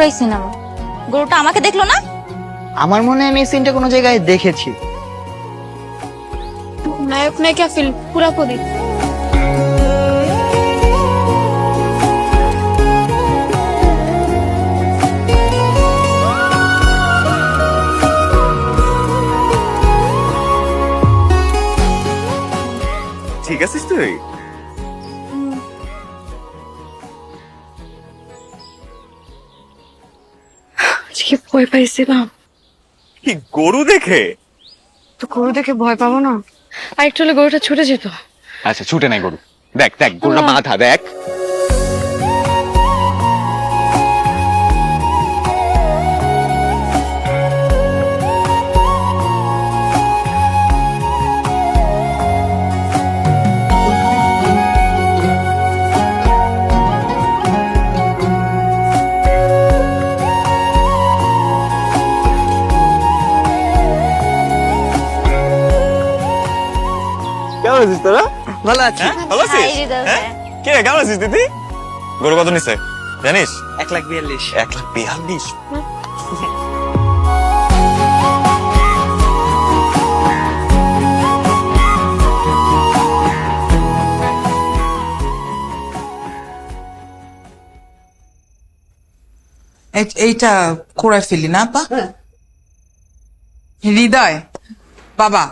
পুরাই সিনেমা। গরুটা আমাকে দেখলো না? আমার মনে হয় আমি এই সিনটা কোনো জায়গায় দেখেছি। नायक ने क्या फिल्म पूरा को दी। ঠিক আছিস তুই? আজকে ভয় পাইছিলাম। কি গরু দেখে? তো গরু দেখে ভয় পাবো না? আর একটু হলে গরুটা ছুটে যেত। আচ্ছা ছুটে নাই গরু। দেখ দেখ গরুটা মাথা দেখ। কেমন আছিস তোরা? ভালো আছি। ভালো আছিস? হাই হৃদয় হ্যাঁ? ভাই। কে কেমন আছিস দিদি? গরু কত নিছে জানিস? 1,42,000। 1,42,000। এইটা করে ফেলি না আপা? হৃদয় বাবা,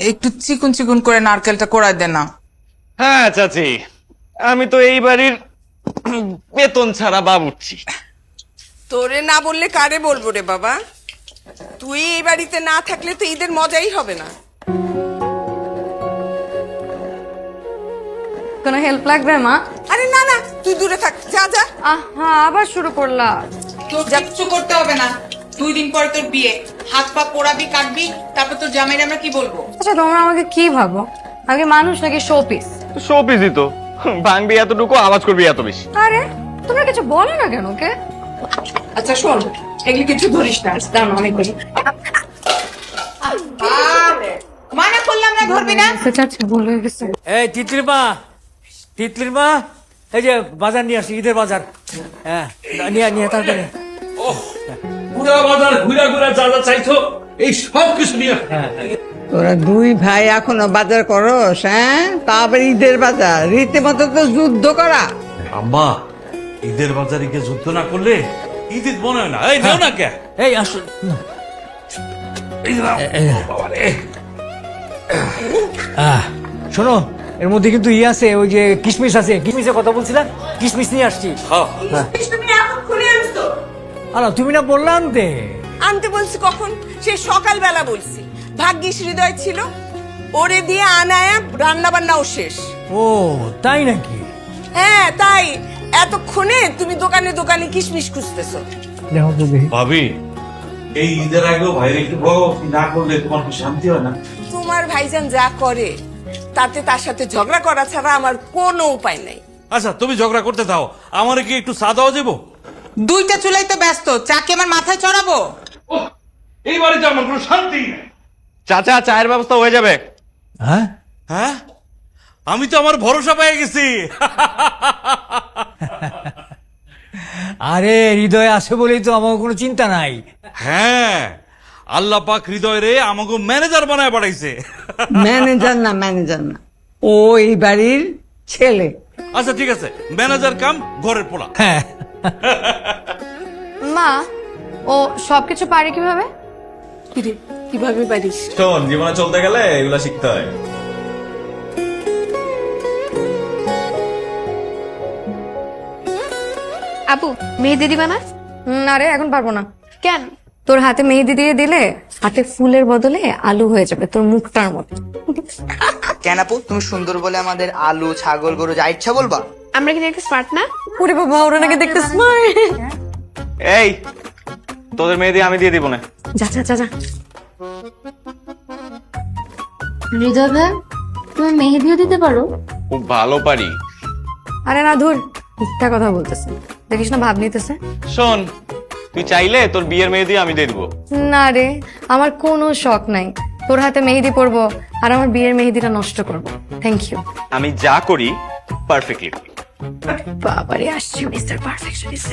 একটু চিকুন চিকুন করে নারকেলটা কোড়ায় দে না। হ্যাঁ চাচি, আমি তো এই বাড়ির বেতন ছাড়া বাবুর্চি। তোরে না বললে কারে বলবো রে বাবা? তুই এই বাড়িতে না থাকলে তো ঈদের মজাই হবে না। কোনো হেল্প লাগবে মা? আরে না না, তুই দূরে থাক, যা যা। হ্যাঁ, আবার শুরু করলা। তোর কিচ্ছু করতে হবে না, 2 দিন পরে তোর বিয়ে, হাত পা পোড়াবি কাটবি, তারপর তোর জামাইরা আমরা কি বলবো? আচ্ছা তোমরা আমাকে কি ভাবো? আমি মানুষ নাকি শো পিস? শো পিসই তো, ভাঙবি এতটুকু, আওয়াজ করবি এত বেশি। আরে তোমরা কিছু বলো না কেন ওকে? আচ্ছা শোন, এগুলি কিছু ধরিস না, দাঁড়ানো আমি করি। মানা করলাম না, ধরবি না। চাচ্ছি ভুল হয়ে গেছে। এই তিতলির মা, এই যে বাজার নিয়ে আসি, ঈদের বাজার। হ্যাঁ নিয়ে তাড়াতাড়ি। পুরা বাজার ঘুরা ঘুরা যা যা চাইছো এই সব কিছু নিয়ে তোরা 2 ভাই এখনো বাজার করস? হ্যাঁ, তা আবার ঈদের বাজার, রীতিমতো তো যুদ্ধ করা। আম্মা, ঈদের বাজারে গিয়ে যুদ্ধ না করলে ঈদ ঈদ মনে হয় না। এই নেও না কে? এই আসুন। এই নাও। বাবা রে। শোনো, এর মধ্যে কিন্তু আছে, ওই যে কিশমিশ আছে। কিশমিশের কথা বলছিলাম, কিশমিশ নিয়ে আসছি। হ্যাঁ। তুমি এখন খুলে আনছো? আরে তুমি না বললে আনতে? আনতে বলছি কখন? সে সকালবেলা বলছি। ভাগ্যিস হৃদয় ছিল, ওরে দিয়ে আনায়া রান্না বান্নাও শেষ। ও তাই নাকি? হ্যাঁ তাই, এতক্ষণে তুমি দোকানে দোকানে কিশমিশ খুঁজতেছো। দেখো তো দেখি। ভাবি, এই ঈদের আগেও ভাইয়ের একটু ভগবতী না করলে তোমার কি শান্তি হয় না? তোমার ভাইজান যা করে তাতে তার সাথে ঝগড়া করা ছাড়া আমার কোনো উপায় নাই। আচ্ছা তুমি ঝগড়া করতে দাও, আমারে কি একটু চা দেওয়া যাবো? 2টা চুলাই তো ব্যস্ত, চা কি আমার মাথায় চড়াবো? ওহ, এই বাড়িতে আমার কোনো শান্তি নেই। চাচা চায়ের ব্যবস্থা হয়ে যাবে। হ্যাঁ হ্যাঁ, আমি তো আমার ভরসা পেয়ে গেছি। আরে হৃদয় আছে বলেই তো আমার কোনো চিন্তা নাই। হ্যাঁ, আল্লাহ পাক হৃদয় রে আমাকে ম্যানেজার বানায় পাঠাইছে। ম্যানেজার না, ও এই বাড়ির ছেলে। আচ্ছা ঠিক আছে, ম্যানেজার কাম ঘরের পোলা। হ্যাঁ মা, ও সবকিছু পারে কিভাবে? কিরে, কিভাবে পারিস? শোন, জীবনে চলতে গেলে এগুলা শিখতে হয়। আপু মেহেদি দিবা না? না রে, এখন পারবো না। কেন? তোর হাতে মেহেদি দিয়ে দিলে হাতে ফুলের বদলে আলু হয়ে যাবে, তোর মুখটার মতো। কেন আপু, তুমি সুন্দর বলে আমাদের আলু, ছাগল, গরু যা ইচ্ছা বলবা? আমরা কি দেখতে স্মার্ট না? ওরে বাবা, ওরা নাকি দেখতে স্মার্ট। এই তোদের মেয়ে দিয়ে আমি দিয়ে দিব না। যা যা যা যা। হৃদয় ভাই, তুমি মেহেদিও দিতে পারো? খুব ভালো পারি। আরে না ধুর, মিথ্যা কথা বলতেছে, দেখিস না ভাব নিতেছে। শোন, তুই চাইলে তোর বিয়ের মেয়ে দিয়ে আমি দিয়ে দিব। না রে, আমার কোনো শখ নাই তোর হাতে মেহেদি পরবো আর আমার বিয়ের মেহেদিটা নষ্ট করবো। Thank you. আমি যা করি পারফেক্টলি করি। বাবারে আসছে মিস্টার পারফেকশনিস্ট।